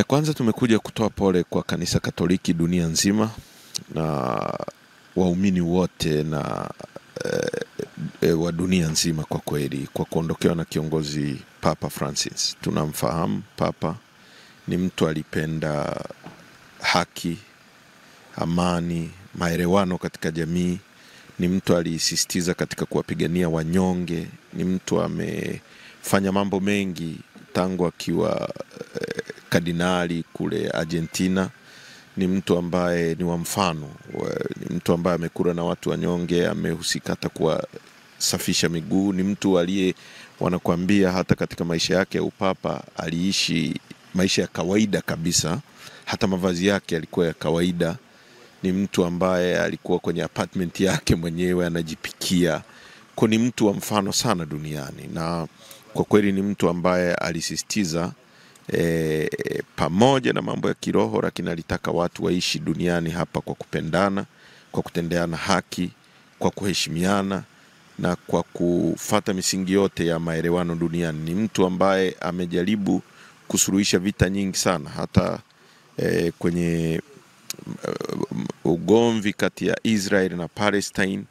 Kwanza tumekuja kutoa pole kwa kanisa Katoliki dunia nzima na waumini wote na wa dunia nzima kwa kweli, kwa kuondokewa na kiongozi Papa Francis. Tunamfahamu Papa ni mtu alipenda haki, amani, maelewano katika jamii, ni mtu alisisitiza katika kuwapigania wanyonge, ni mtu amefanya mambo mengi tangu akiwa kardinali kule Argentina. Ni mtu ambaye ni wa mfano, ni mtu ambaye amekula na watu wanyonge, amehusika hata kuwasafisha miguu, ni mtu aliye wanakuambia hata katika maisha yake ya upapa aliishi maisha ya kawaida kabisa, hata mavazi yake yalikuwa ya kawaida. Ni mtu ambaye alikuwa kwenye apartment yake mwenyewe anajipikia. Kwa ni mtu wa mfano sana duniani, na kwa kweli ni mtu ambaye alisisitiza pamoja na mambo ya kiroho, lakini alitaka watu waishi duniani hapa kwa kupendana, kwa kutendeana haki, kwa kuheshimiana na kwa kufuata misingi yote ya maelewano duniani. Ni mtu ambaye amejaribu kusuluhisha vita nyingi sana, hata kwenye ugomvi kati ya Israel na Palestine.